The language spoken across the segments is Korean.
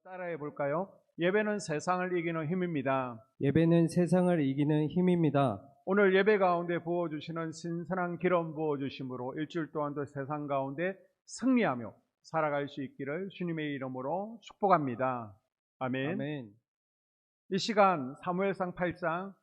따라해 볼까요? 예배는 세상을 이기는 힘입니다. 예배는 세상을 이기는 힘입니다. 오늘 예배 가운데 부어주시는 신선한 기름 부어주심으로 일주일 동안도 세상 가운데 승리하며 살아갈 수 있기를 주님의 이름으로 축복합니다. 아멘. 아멘. 이 시간 사무엘상 8장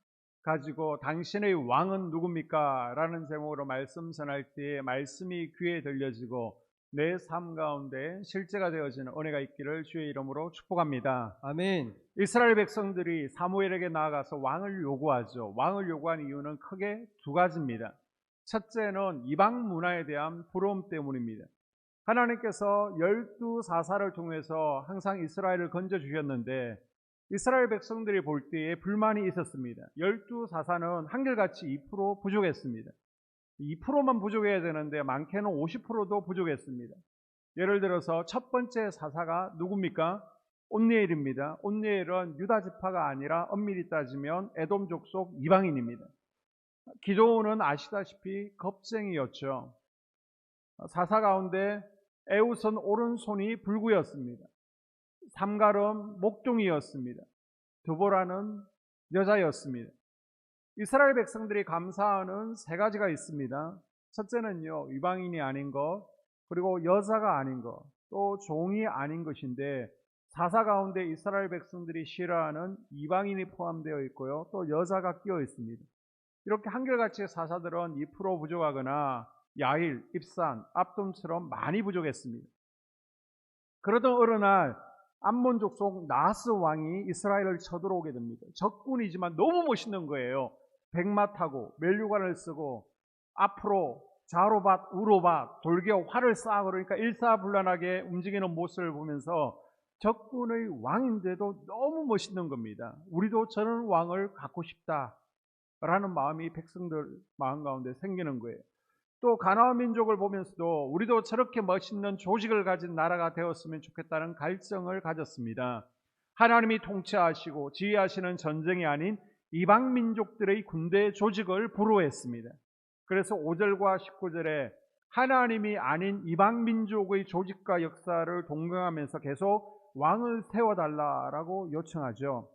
가지고 당신의 왕은 누굽니까? 라는 제목으로 말씀 전할 때에 말씀이 귀에 들려지고 내 삶 가운데 실제가 되어지는 은혜가 있기를 주의 이름으로 축복합니다. 아멘. 이스라엘 백성들이 사무엘에게 나아가서 왕을 요구하죠. 왕을 요구한 이유는 크게 두 가지입니다. 첫째는 이방 문화에 대한 부러움 때문입니다. 하나님께서 12사사를 통해서 항상 이스라엘을 건져주셨는데 이스라엘 백성들이 볼 때에 불만이 있었습니다. 12사사는 한결같이 2% 부족했습니다. 2%만 부족해야 되는데 많게는 50%도 부족했습니다. 예를 들어서 첫 번째 사사가 누굽니까? 온니엘입니다. 온니엘은 유다 지파가 아니라 엄밀히 따지면 에돔 족속 이방인입니다. 기드온은 아시다시피 겁쟁이였죠. 사사 가운데 에웃은 오른손이 불구였습니다. 삼갈은 목동이었습니다. 드보라는 여자였습니다. 이스라엘 백성들이 감사하는 세 가지가 있습니다. 첫째는요, 이방인이 아닌 것, 그리고 여자가 아닌 것, 또 종이 아닌 것인데 사사 가운데 이스라엘 백성들이 싫어하는 이방인이 포함되어 있고요, 또 여자가 끼어 있습니다. 이렇게 한결같이 사사들은 2% 부족하거나 야일, 입산, 압돔처럼 많이 부족했습니다. 그러던 어느 날 암몬 족속 나하스 왕이 이스라엘을 쳐들어오게 됩니다. 적군이지만 너무 멋있는 거예요. 백마 타고 멜류관을 쓰고 앞으로 좌로밭, 우로밭, 돌겨 활을 쏴 그러니까 일사불란하게 움직이는 모습을 보면서 적군의 왕인데도 너무 멋있는 겁니다. 우리도 저런 왕을 갖고 싶다라는 마음이 백성들 마음 가운데 생기는 거예요. 또 가나안 민족을 보면서도 우리도 저렇게 멋있는 조직을 가진 나라가 되었으면 좋겠다는 갈증을 가졌습니다. 하나님이 통치하시고 지휘하시는 전쟁이 아닌 이방 민족들의 군대 조직을 부러워했습니다. 그래서 5절과 19절에 하나님이 아닌 이방 민족의 조직과 역사를 동경하면서 계속 왕을 세워달라라고 요청하죠.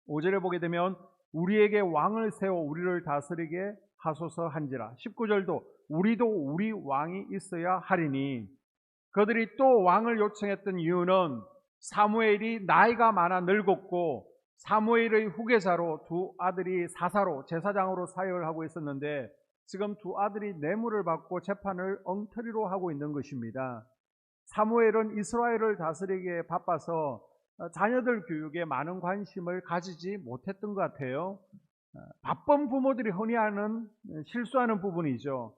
5절에 보게 되면 우리에게 왕을 세워 우리를 다스리게 하소서 한지라. 19절도 우리도 우리 왕이 있어야 하리니. 그들이 또 왕을 요청했던 이유는 사무엘이 나이가 많아 늙었고 사무엘의 후계자로 두 아들이 사사로 제사장으로 사역을 하고 있었는데 지금 두 아들이 뇌물을 받고 재판을 엉터리로 하고 있는 것입니다. 사무엘은 이스라엘을 다스리기에 바빠서 자녀들 교육에 많은 관심을 가지지 못했던 것 같아요. 바쁜 부모들이 흔히 하는 실수하는 부분이죠.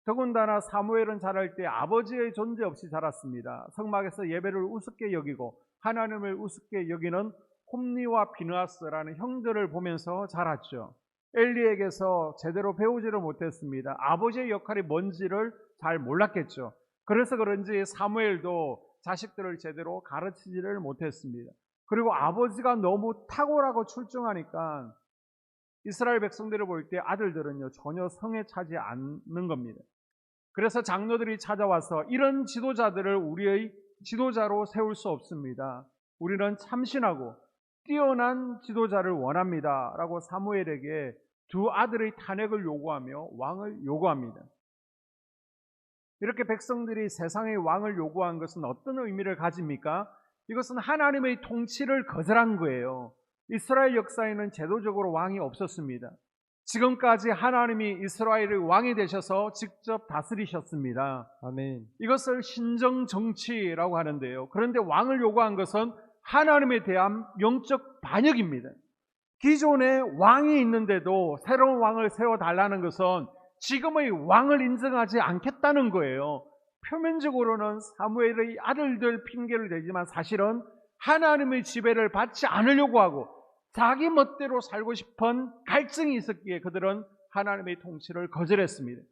더군다나 사무엘은 자랄 때 아버지의 존재 없이 자랐습니다. 성막에서 예배를 우습게 여기고 하나님을 우습게 여기는 홈리와 비느하스라는 형들을 보면서 자랐죠. 엘리에게서 제대로 배우지를 못했습니다. 아버지의 역할이 뭔지를 잘 몰랐겠죠. 그래서 그런지 사무엘도 자식들을 제대로 가르치지를 못했습니다. 그리고 아버지가 너무 탁월하고 출중하니까 이스라엘 백성들을 볼 때 아들들은요 전혀 성에 차지 않는 겁니다. 그래서 장로들이 찾아와서 이런 지도자들을 우리의 지도자로 세울 수 없습니다. 우리는 참신하고 뛰어난 지도자를 원합니다 라고 사무엘에게 두 아들의 탄핵을 요구하며 왕을 요구합니다. 이렇게 백성들이 세상의 왕을 요구한 것은 어떤 의미를 가집니까? 이것은 하나님의 통치를 거절한 거예요. 이스라엘 역사에는 제도적으로 왕이 없었습니다. 지금까지 하나님이 이스라엘의 왕이 되셔서 직접 다스리셨습니다. 아멘. 이것을 신정정치라고 하는데요. 그런데 왕을 요구한 것은 하나님에 대한 영적 반역입니다. 기존에 왕이 있는데도 새로운 왕을 세워달라는 것은 지금의 왕을 인정하지 않겠다는 거예요. 표면적으로는 사무엘의 아들들 핑계를 대지만 사실은 하나님의 지배를 받지 않으려고 하고 자기 멋대로 살고 싶은 갈증이 있었기에 그들은 하나님의 통치를 거절했습니다.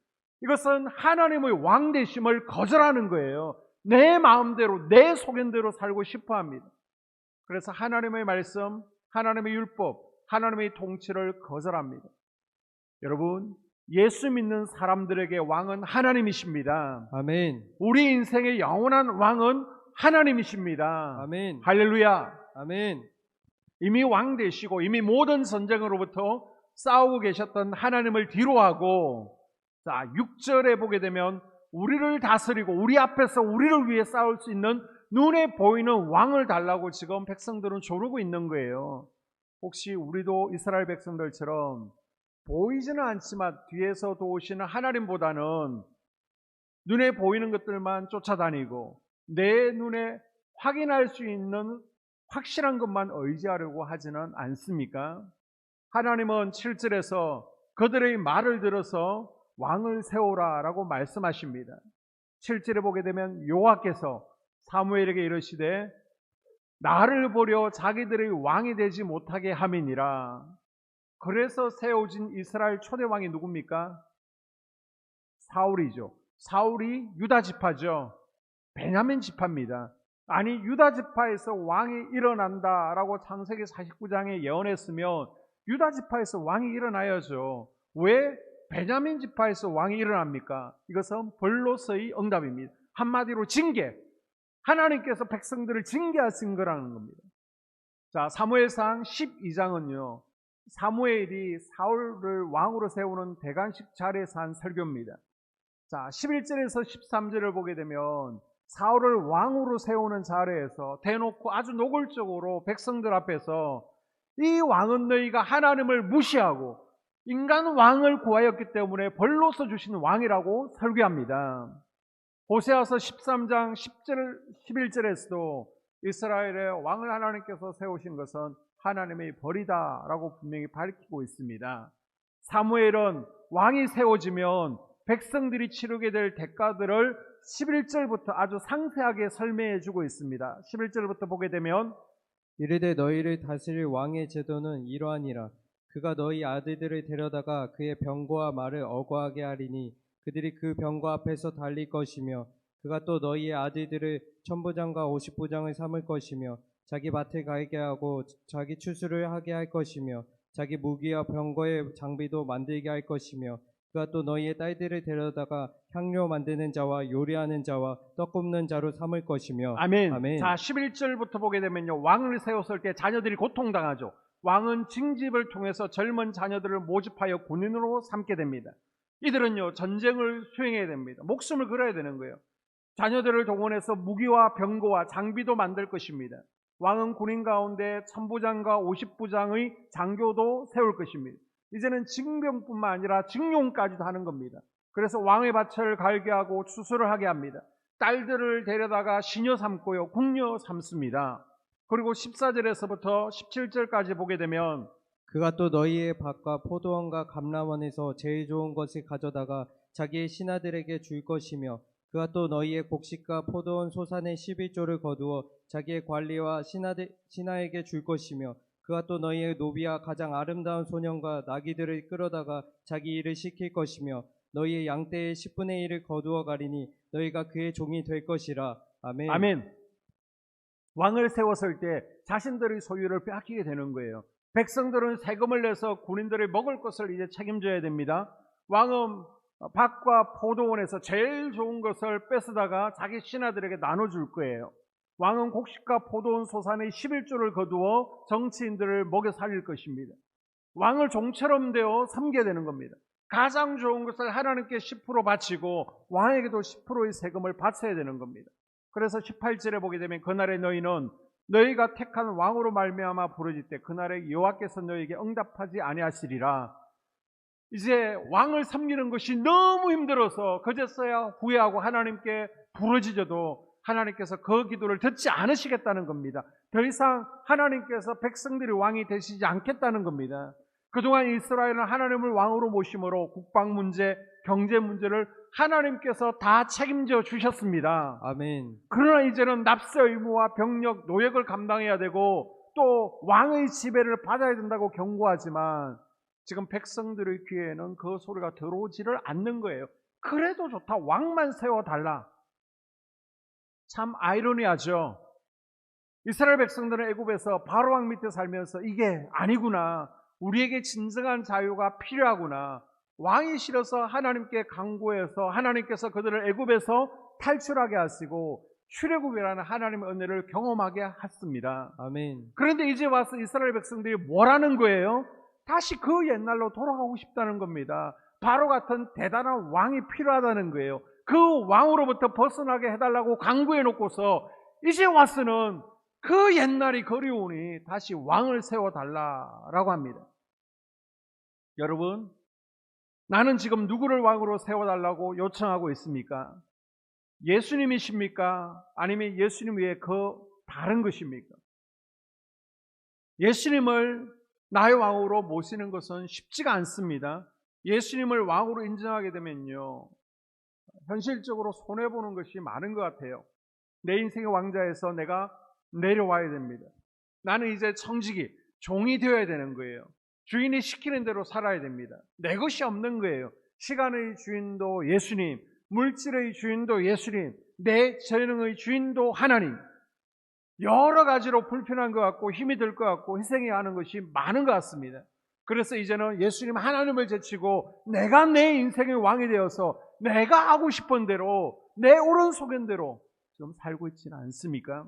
이것은 하나님의 왕 되심을 거절하는 거예요. 내 마음대로 내 소견대로 살고 싶어 합니다. 그래서 하나님의 말씀, 하나님의 율법, 하나님의 통치를 거절합니다. 여러분, 예수 믿는 사람들에게 왕은 하나님이십니다. 아멘. 우리 인생의 영원한 왕은 하나님이십니다. 아멘. 할렐루야. 아멘. 이미 왕 되시고 이미 모든 전쟁으로부터 싸우고 계셨던 하나님을 뒤로하고, 자 6절에 보게 되면 우리를 다스리고 우리 앞에서 우리를 위해 싸울 수 있는 눈에 보이는 왕을 달라고 지금 백성들은 조르고 있는 거예요. 혹시 우리도 이스라엘 백성들처럼 보이지는 않지만 뒤에서 도우시는 하나님보다는 눈에 보이는 것들만 쫓아다니고 내 눈에 확인할 수 있는 확실한 것만 의지하려고 하지는 않습니까? 하나님은 7절에서 그들의 말을 들어서 왕을 세우라 라고 말씀하십니다. 7절에 보게 되면 여호와께서 사무엘에게 이르시되 나를 보려 자기들의 왕이 되지 못하게 함이니라. 그래서 세워진 이스라엘 초대 왕이 누굽니까? 사울이죠. 사울이 유다 지파죠. 베냐민 지파입니다. 아니 유다 지파에서 왕이 일어난다라고 창세기 49장에 예언했으면 유다 지파에서 왕이 일어나야죠. 왜 베냐민 지파에서 왕이 일어납니까? 이것은 벌로서의 응답입니다. 한마디로 징계. 하나님께서 백성들을 징계하신 거라는 겁니다. 자, 사무엘상 12장은요. 사무엘이 사울을 왕으로 세우는 대관식 자리에서 한 설교입니다. 자, 11절에서 13절을 보게 되면 사울을 왕으로 세우는 자리에서 대놓고 아주 노골적으로 백성들 앞에서 이 왕은 너희가 하나님을 무시하고 인간 왕을 구하였기 때문에 벌로서 주신 왕이라고 설교합니다. 호세아서 13장 10절, 11절에서도 이스라엘의 왕을 하나님께서 세우신 것은 하나님의 벌이다라고 분명히 밝히고 있습니다. 사무엘은 왕이 세워지면 백성들이 치르게 될 대가들을 11절부터 아주 상세하게 설명해 주고 있습니다. 11절부터 보게 되면 이르되 너희를 다스릴 왕의 제도는 이러하니라. 그가 너희 아들들을 데려다가 그의 병거와 말을 어거하게 하리니 그들이 그 병거 앞에서 달릴 것이며 그가 또 너희의 아들들을 천부장과 오십부장을 삼을 것이며 자기 밭을 갈게 하고 자기 추수를 하게 할 것이며 자기 무기와 병거의 장비도 만들게 할 것이며 그가 또 너희의 딸들을 데려다가 향료 만드는 자와 요리하는 자와 떡 굽는 자로 삼을 것이며 아멘. 아멘. 자, 11절부터 보게 되면요. 왕을 세웠을 때 자녀들이 고통당하죠. 왕은 징집을 통해서 젊은 자녀들을 모집하여 군인으로 삼게 됩니다. 이들은요 전쟁을 수행해야 됩니다. 목숨을 걸어야 되는 거예요. 자녀들을 동원해서 무기와 병거와 장비도 만들 것입니다. 왕은 군인 가운데 천부장과 오십부장의 장교도 세울 것입니다. 이제는 징병뿐만 아니라 징용까지도 하는 겁니다. 그래서 왕의 밭을 갈게 하고 추수를 하게 합니다. 딸들을 데려다가 시녀 삼고요 궁녀 삼습니다. 그리고 14절에서부터 17절까지 보게 되면 그가 또 너희의 밭과 포도원과 감람원에서 제일 좋은 것을 가져다가 자기의 신하들에게 줄 것이며 그가 또 너희의 곡식과 포도원 소산의 11조를 거두어 자기의 관리와 신하에게 줄 것이며 그가 또 너희의 노비와 가장 아름다운 소년과 나귀들을 끌어다가 자기 일을 시킬 것이며 너희의 양떼의 10분의 1을 거두어 가리니 너희가 그의 종이 될 것이라. 아멘. 아멘. 왕을 세웠을 때 자신들의 소유를 빼앗기게 되는 거예요. 백성들은 세금을 내서 군인들이 먹을 것을 이제 책임져야 됩니다. 왕은 밭과 포도원에서 제일 좋은 것을 뺏어다가 자기 신하들에게 나눠줄 거예요. 왕은 곡식과 포도원 소산의 11조를 거두어 정치인들을 먹여 살릴 것입니다. 왕을 종처럼 되어 섬게 되는 겁니다. 가장 좋은 것을 하나님께 10% 바치고 왕에게도 10%의 세금을 바쳐야 되는 겁니다. 그래서 18절에 보게 되면 그날에 너희는 너희가 택한 왕으로 말미암아 부르짖 때 그날에 여호와께서 너희에게 응답하지 아니하시리라. 이제 왕을 섬기는 것이 너무 힘들어서 그제서야 후회하고 하나님께 부르짖어도 하나님께서 그 기도를 듣지 않으시겠다는 겁니다. 더 이상 하나님께서 백성들이 왕이 되시지 않겠다는 겁니다. 그동안 이스라엘은 하나님을 왕으로 모심으로 국방 문제, 경제 문제를 하나님께서 다 책임져 주셨습니다. 아멘. 그러나 이제는 납세 의무와 병력, 노역을 감당해야 되고 또 왕의 지배를 받아야 된다고 경고하지만 지금 백성들의 귀에는 그 소리가 들어오지를 않는 거예요. 그래도 좋다. 왕만 세워달라. 참 아이러니하죠. 이스라엘 백성들은 애굽에서 바로 왕 밑에 살면서 이게 아니구나. 우리에게 진정한 자유가 필요하구나. 왕이 싫어서 하나님께 간구해서 하나님께서 그들을 애굽에서 탈출하게 하시고 출애굽이라는 하나님의 은혜를 경험하게 했습니다. 아멘. 그런데 이제 와서 이스라엘 백성들이 뭐라는 거예요? 다시 그 옛날로 돌아가고 싶다는 겁니다. 바로 같은 대단한 왕이 필요하다는 거예요. 그 왕으로부터 벗어나게 해달라고 강구해 놓고서 이제 와서는 그 옛날이 그리우니 다시 왕을 세워달라라고 합니다. 여러분, 나는 지금 누구를 왕으로 세워달라고 요청하고 있습니까? 예수님이십니까? 아니면 예수님 외에 그 다른 것입니까? 예수님을 나의 왕으로 모시는 것은 쉽지가 않습니다. 예수님을 왕으로 인정하게 되면요, 현실적으로 손해보는 것이 많은 것 같아요. 내 인생의 왕자에서 내가 내려와야 됩니다. 나는 이제 청지기, 종이 되어야 되는 거예요. 주인이 시키는 대로 살아야 됩니다. 내 것이 없는 거예요. 시간의 주인도 예수님, 물질의 주인도 예수님, 내 재능의 주인도 하나님. 여러 가지로 불편한 것 같고 힘이 들 것 같고 희생해야 하는 것이 많은 것 같습니다. 그래서 이제는 예수님 하나님을 제치고 내가 내 인생의 왕이 되어서 내가 하고 싶은 대로 내 옳은 소견대로 지금 살고 있지는 않습니까?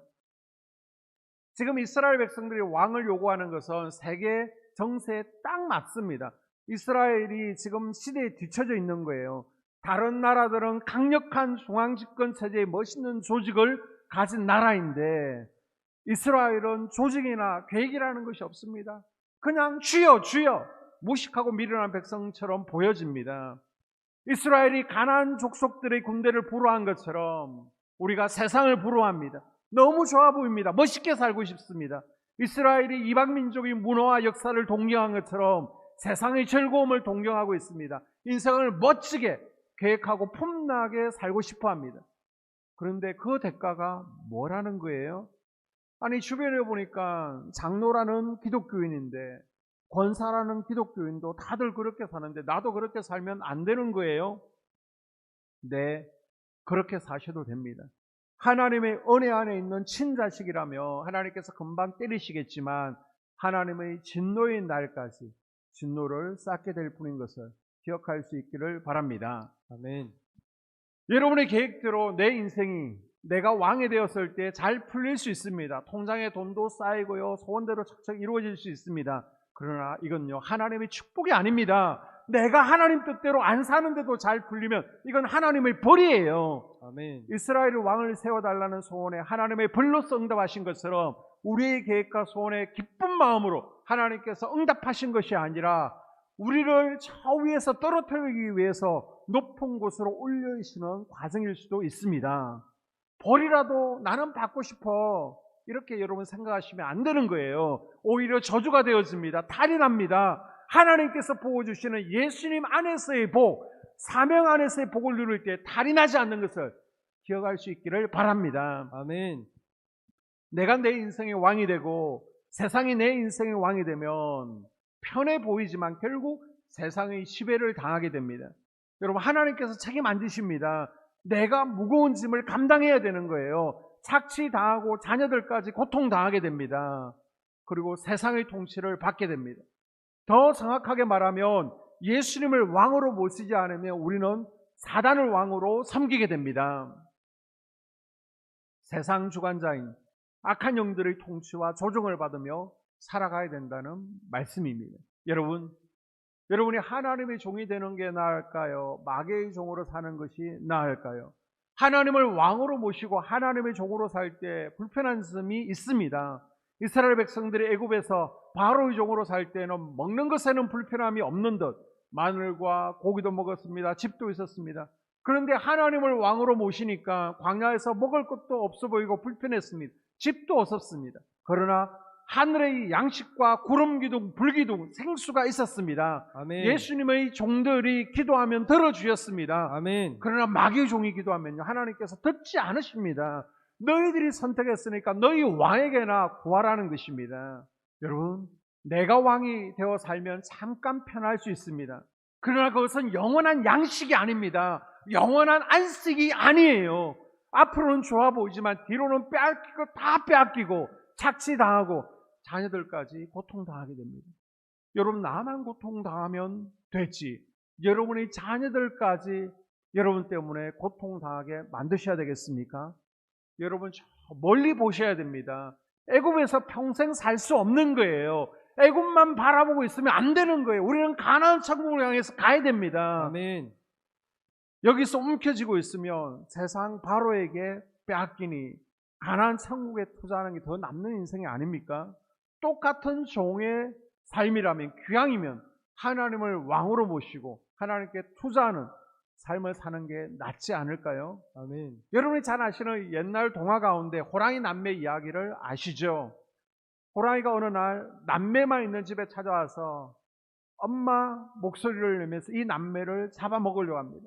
지금 이스라엘 백성들이 왕을 요구하는 것은 세계 정세에 딱 맞습니다. 이스라엘이 지금 시대에 뒤처져 있는 거예요. 다른 나라들은 강력한 중앙집권 체제의 멋있는 조직을 가진 나라인데 이스라엘은 조직이나 계획이라는 것이 없습니다. 그냥 주여 주여 무식하고 미련한 백성처럼 보여집니다. 이스라엘이 가나안 족속들의 군대를 부러워한 것처럼 우리가 세상을 부러워합니다. 너무 좋아 보입니다. 멋있게 살고 싶습니다. 이스라엘이 이방 민족의 문화와 역사를 동경한 것처럼 세상의 즐거움을 동경하고 있습니다. 인생을 멋지게 계획하고 폼나게 살고 싶어 합니다. 그런데 그 대가가 뭐라는 거예요? 아니, 주변에 보니까 장로라는 기독교인인데 권사라는 기독교인도 다들 그렇게 사는데 나도 그렇게 살면 안 되는 거예요? 네, 그렇게 사셔도 됩니다. 하나님의 은혜 안에 있는 친자식이라며 하나님께서 금방 때리시겠지만 하나님의 진노의 날까지 진노를 쌓게 될 뿐인 것을 기억할 수 있기를 바랍니다. 아멘. 여러분의 계획대로 내 인생이 내가 왕이 되었을 때 잘 풀릴 수 있습니다. 통장에 돈도 쌓이고요, 소원대로 척척 이루어질 수 있습니다. 그러나 이건요, 하나님의 축복이 아닙니다. 내가 하나님 뜻대로 안 사는데도 잘 풀리면 이건 하나님의 벌이에요. 아멘. 이스라엘의 왕을 세워달라는 소원에 하나님의 벌로서 응답하신 것처럼 우리의 계획과 소원에 기쁜 마음으로 하나님께서 응답하신 것이 아니라 우리를 저 위에서 떨어뜨리기 위해서 높은 곳으로 올려주시는 과정일 수도 있습니다. 벌이라도 나는 받고 싶어, 이렇게 여러분 생각하시면 안 되는 거예요. 오히려 저주가 되어집니다. 탈이 납니다. 하나님께서 복을 주시는 예수님 안에서의 복, 사명 안에서의 복을 누릴 때 탈이 나지 않는 것을 기억할 수 있기를 바랍니다. 아멘. 내가 내 인생의 왕이 되고 세상이 내 인생의 왕이 되면 편해 보이지만 결국 세상의 지배를 당하게 됩니다. 여러분, 하나님께서 책임 안 지십니다. 내가 무거운 짐을 감당해야 되는 거예요. 착취당하고 자녀들까지 고통당하게 됩니다. 그리고 세상의 통치를 받게 됩니다. 더 정확하게 말하면 예수님을 왕으로 모시지 않으면 우리는 사단을 왕으로 섬기게 됩니다. 세상 주관자인 악한 영들의 통치와 조종을 받으며 살아가야 된다는 말씀입니다. 여러분이 하나님의 종이 되는 게 나을까요? 마귀의 종으로 사는 것이 나을까요? 하나님을 왕으로 모시고 하나님의 종으로 살 때 불편한 점이 있습니다. 이스라엘 백성들이 애굽에서 바로의 종으로 살 때는 먹는 것에는 불편함이 없는 듯 마늘과 고기도 먹었습니다. 집도 있었습니다. 그런데 하나님을 왕으로 모시니까 광야에서 먹을 것도 없어 보이고 불편했습니다. 집도 없었습니다. 그러나 하늘의 양식과 구름 기둥, 불 기둥, 생수가 있었습니다. 아멘. 예수님의 종들이 기도하면 들어주셨습니다. 아멘. 그러나 마귀의 종이 기도하면요, 하나님께서 듣지 않으십니다. 너희들이 선택했으니까 너희 왕에게나 구하라는 것입니다. 여러분, 내가 왕이 되어 살면 잠깐 편할 수 있습니다. 그러나 그것은 영원한 양식이 아닙니다. 영원한 안식이 아니에요. 앞으로는 좋아 보이지만 뒤로는 빼앗기고 다 빼앗기고 착취당하고 자녀들까지 고통당하게 됩니다. 여러분, 나만 고통당하면 됐지, 여러분의 자녀들까지 여러분 때문에 고통당하게 만드셔야 되겠습니까? 여러분 저 멀리 보셔야 됩니다. 애굽에서 평생 살 수 없는 거예요. 애굽만 바라보고 있으면 안 되는 거예요. 우리는 가나안 천국을 향해서 가야 됩니다. 아멘. 여기서 움켜쥐고 있으면 세상 바로에게 빼앗기니 가나안 천국에 투자하는 게 더 남는 인생이 아닙니까? 똑같은 종의 삶이라면, 귀향이면 하나님을 왕으로 모시고 하나님께 투자하는 삶을 사는 게 낫지 않을까요? 아멘. 여러분이 잘 아시는 옛날 동화 가운데 호랑이 남매 이야기를 아시죠? 호랑이가 어느 날 남매만 있는 집에 찾아와서 엄마 목소리를 내면서 이 남매를 잡아먹으려고 합니다.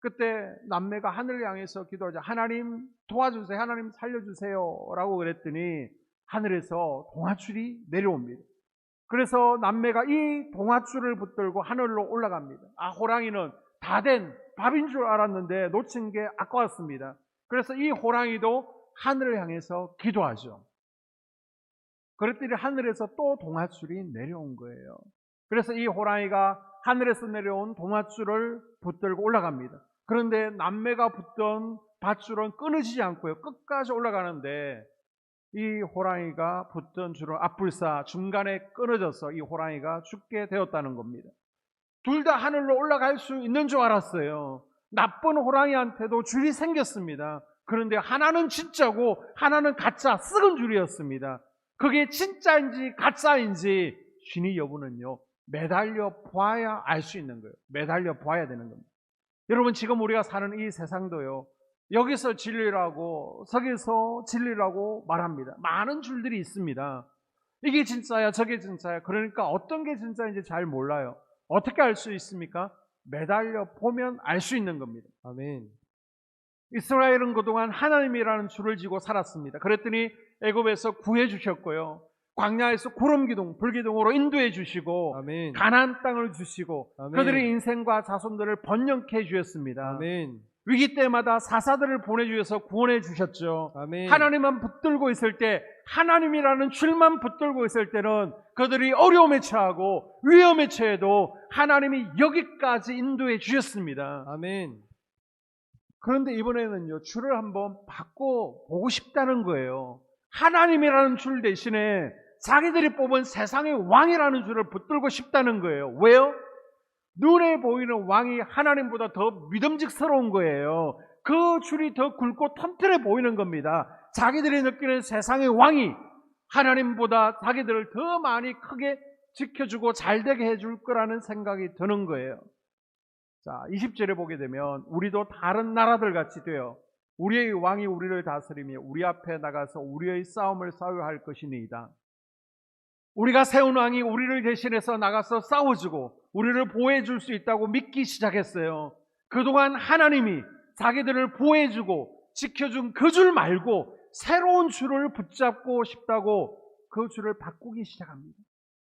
그때 남매가 하늘을 향해서 기도하자. 하나님 도와주세요. 하나님 살려주세요. 라고 그랬더니 하늘에서 동아줄이 내려옵니다. 그래서 남매가 이 동아줄을 붙들고 하늘로 올라갑니다. 호랑이는 다 된 밥인 줄 알았는데 놓친 게 아까웠습니다. 그래서 이 호랑이도 하늘을 향해서 기도하죠. 그랬더니 하늘에서 또 동아줄이 내려온 거예요. 그래서 이 호랑이가 하늘에서 내려온 동아줄을 붙들고 올라갑니다. 그런데 남매가 붙던 밧줄은 끊어지지 않고요. 끝까지 올라가는데 이 호랑이가 붙던 줄은 앞불사 중간에 끊어져서 이 호랑이가 죽게 되었다는 겁니다. 둘 다 하늘로 올라갈 수 있는 줄 알았어요. 나쁜 호랑이한테도 줄이 생겼습니다. 그런데 하나는 진짜고 하나는 가짜, 썩은 줄이었습니다. 그게 진짜인지 가짜인지 신의 여부는요, 매달려 보아야 알 수 있는 거예요. 매달려 보아야 되는 겁니다. 여러분, 지금 우리가 사는 이 세상도요, 여기서 진리라고 저기서 진리라고 말합니다. 많은 줄들이 있습니다. 이게 진짜야 저게 진짜야. 그러니까 어떤 게 진짜인지 잘 몰라요. 어떻게 알 수 있습니까? 매달려 보면 알 수 있는 겁니다. 아멘. 이스라엘은 그동안 하나님이라는 줄을 지고 살았습니다. 그랬더니 애굽에서 구해 주셨고요, 광야에서 구름기둥, 불기둥으로 인도해 주시고, 아멘. 가나안 땅을 주시고, 아멘. 그들의 인생과 자손들을 번영케 해 주셨습니다. 아멘. 위기 때마다 사사들을 보내주셔서 구원해 주셨죠. 아멘. 하나님만 붙들고 있을 때, 하나님이라는 줄만 붙들고 있을 때는 그들이 어려움에 처하고 위험에 처해도 하나님이 여기까지 인도해 주셨습니다. 아멘. 그런데 이번에는요, 줄을 한번 바꿔보고 싶다는 거예요. 하나님이라는 줄 대신에 자기들이 뽑은 세상의 왕이라는 줄을 붙들고 싶다는 거예요. 왜요? 눈에 보이는 왕이 하나님보다 더 믿음직스러운 거예요. 그 줄이 더 굵고 튼튼해 보이는 겁니다. 자기들이 느끼는 세상의 왕이 하나님보다 자기들을 더 많이 크게 지켜주고 잘되게 해줄 거라는 생각이 드는 거예요. 자, 20절에 보게 되면 우리도 다른 나라들 같이 되어 우리의 왕이 우리를 다스리며 우리 앞에 나가서 우리의 싸움을 싸워야 할 것이니이다. 우리가 세운 왕이 우리를 대신해서 나가서 싸워주고 우리를 보호해 줄 수 있다고 믿기 시작했어요. 그동안 하나님이 자기들을 보호해주고 지켜준 그 줄 말고 새로운 줄을 붙잡고 싶다고 그 줄을 바꾸기 시작합니다.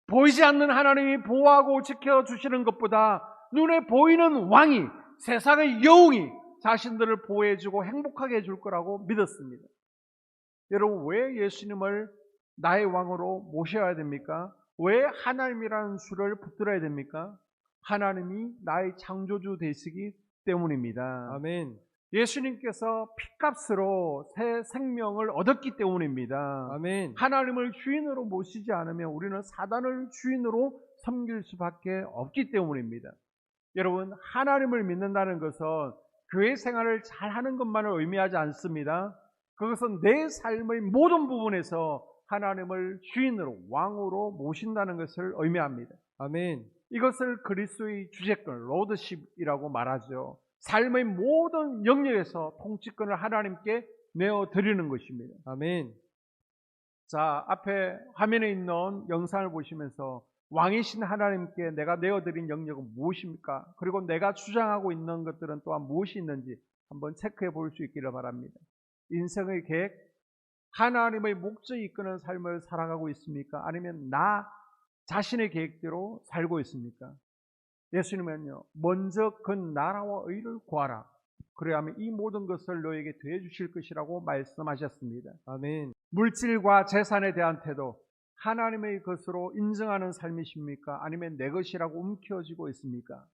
보이지 않는 하나님이 보호하고 지켜주시는 것보다 눈에 보이는 왕이, 세상의 영웅이 자신들을 보호해주고 행복하게 해줄 거라고 믿었습니다. 여러분, 왜 예수님을 나의 왕으로 모셔야 됩니까? 왜 하나님이라는 줄을 붙들어야 됩니까? 하나님이 나의 창조주 되시기 때문입니다. 아멘. 예수님께서 핏값으로 새 생명을 얻었기 때문입니다. 아멘. 하나님을 주인으로 모시지 않으면 우리는 사단을 주인으로 섬길 수밖에 없기 때문입니다. 여러분, 하나님을 믿는다는 것은 교회 생활을 잘하는 것만을 의미하지 않습니다. 그것은 내 삶의 모든 부분에서 하나님을 주인으로, 왕으로 모신다는 것을 의미합니다. 아멘. 이것을 그리스도의 주재권, 로드십이라고 말하죠. 삶의 모든 영역에서 통치권을 하나님께 내어드리는 것입니다. 아멘. 자, 앞에 화면에 있는 영상을 보시면서 왕이신 하나님께 내가 내어드린 영역은 무엇입니까? 그리고 내가 주장하고 있는 것들은 또한 무엇이 있는지 한번 체크해 볼 수 있기를 바랍니다. 인생의 계획, 하나님의 목적이 이끄는 삶을 살아가고 있습니까? 아니면 나 자신의 계획대로 살고 있습니까? 예수님은요, 먼저 그 나라와 의를 구하라. 그래야만 이 모든 것을 너에게 더해 주실 것이라고 말씀하셨습니다. 아멘. 물질과 재산에 대한 태도, 하나님의 것으로 인정하는 삶이십니까? 아니면 내 것이라고 움켜쥐고 있습니까?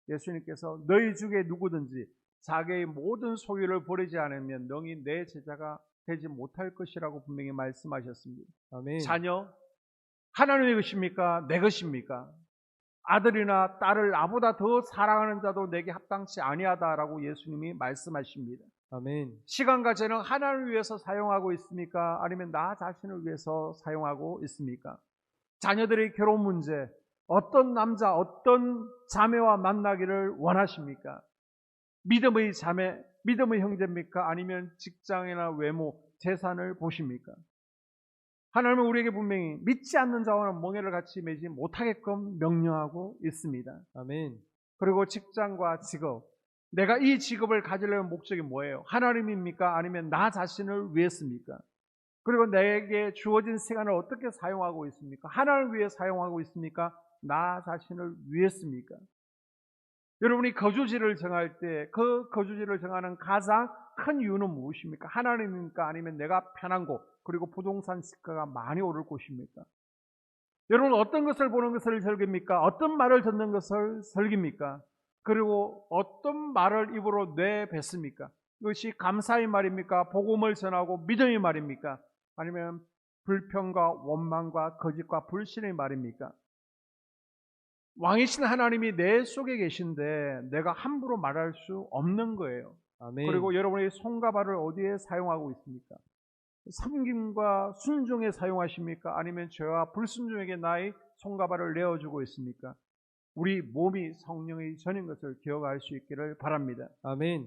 예수님께서 너희 중에 누구든지 자기의 모든 소유를 버리지 않으면 너희 내 제자가 되지 못할 것이라고 분명히 말씀하셨습니다. 아멘. 자녀, 하나님의 것입니까? 내 것입니까? 아들이나 딸을 나보다 더 사랑하는 자도 내게 합당치 아니하다라고 예수님이 말씀하십니다. 아멘. 시간과 재능 하나님을 위해서 사용하고 있습니까? 아니면 나 자신을 위해서 사용하고 있습니까? 자녀들의 결혼 문제, 어떤 남자, 어떤 자매와 만나기를 원하십니까? 믿음의 자매, 믿음의 형제입니까? 아니면 직장이나 외모, 재산을 보십니까? 하나님은 우리에게 분명히 믿지 않는 자와는 멍에를 같이 매지 못하게끔 명령하고 있습니다. 아멘. 그리고 직장과 직업, 내가 이 직업을 가지려는 목적이 뭐예요? 하나님입니까? 아니면 나 자신을 위해서입니까? 그리고 내게 주어진 시간을 어떻게 사용하고 있습니까? 하나님을 위해 사용하고 있습니까? 나 자신을 위해서입니까? 여러분이 거주지를 정할 때 그 거주지를 정하는 가장 큰 이유는 무엇입니까? 하나님입니까? 아니면 내가 편한 곳, 그리고 부동산 시가가 많이 오를 곳입니까? 여러분 어떤 것을 보는 것을 즐깁니까? 어떤 말을 듣는 것을 즐깁니까? 그리고 어떤 말을 입으로 내뱉습니까? 이것이 감사의 말입니까? 복음을 전하고 믿음의 말입니까? 아니면 불평과 원망과 거짓과 불신의 말입니까? 왕이신 하나님이 내 속에 계신데 내가 함부로 말할 수 없는 거예요. 아멘. 그리고 여러분의 손과 발을 어디에 사용하고 있습니까? 섬김과 순종에 사용하십니까? 아니면 죄와 불순종에게 나의 손과 발을 내어주고 있습니까? 우리 몸이 성령의 전인 것을 기억할 수 있기를 바랍니다. 아멘.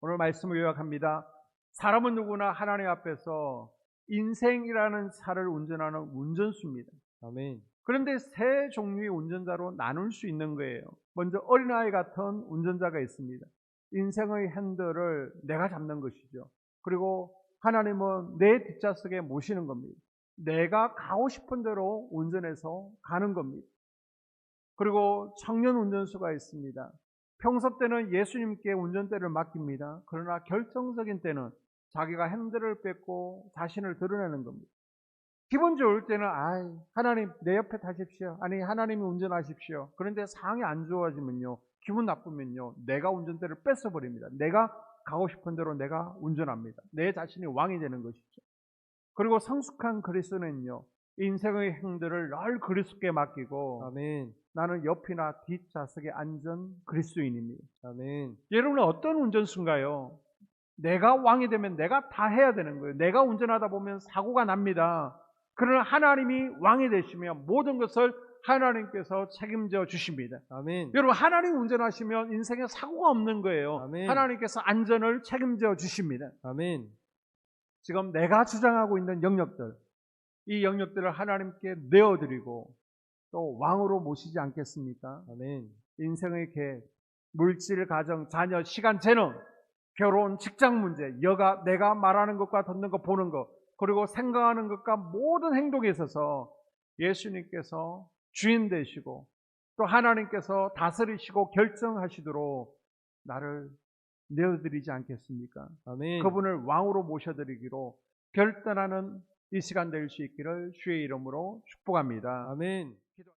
오늘 말씀을 요약합니다. 사람은 누구나 하나님 앞에서 인생이라는 차를 운전하는 운전수입니다. 아멘. 그런데 세 종류의 운전자로 나눌 수 있는 거예요. 먼저 어린아이 같은 운전자가 있습니다. 인생의 핸들을 내가 잡는 것이죠. 그리고 하나님은 내 뒷좌석에 모시는 겁니다. 내가 가고 싶은 대로 운전해서 가는 겁니다. 그리고 청년 운전수가 있습니다. 평소 때는 예수님께 운전대를 맡깁니다. 그러나 결정적인 때는 자기가 핸들을 뺏고 자신을 드러내는 겁니다. 기분 좋을 때는 하나님 내 옆에 타십시오. 아니 하나님이 운전하십시오. 그런데 상황이 안 좋아지면요, 기분 나쁘면요, 내가 운전대를 뺏어버립니다. 내가 가고 싶은 대로 내가 운전합니다. 내 자신이 왕이 되는 것이죠. 그리고 성숙한 그리스도는요, 인생의 행들을 늘 그리스도께 맡기고 아멘. 나는 옆이나 뒷좌석에 앉은 그리스도인입니다. 아멘. 여러분은 어떤 운전수인가요? 내가 왕이 되면 내가 다 해야 되는 거예요. 내가 운전하다 보면 사고가 납니다. 그러나 하나님이 왕이 되시면 모든 것을 하나님께서 책임져 주십니다. 아멘. 여러분 하나님 운전하시면 인생에 사고가 없는 거예요. 아멘. 하나님께서 안전을 책임져 주십니다. 아멘. 지금 내가 주장하고 있는 영역들, 이 영역들을 하나님께 내어드리고 또 왕으로 모시지 않겠습니까? 아멘. 인생의 계획, 물질, 가정, 자녀, 시간, 재능, 결혼, 직장 문제, 여가, 내가 말하는 것과 듣는 것, 보는 것, 그리고 생각하는 것과 모든 행동에 있어서 예수님께서 주인 되시고 또 하나님께서 다스리시고 결정하시도록 나를 내어드리지 않겠습니까? 아멘. 그분을 왕으로 모셔드리기로 결단하는 이 시간 될 수 있기를 주의 이름으로 축복합니다. 아멘.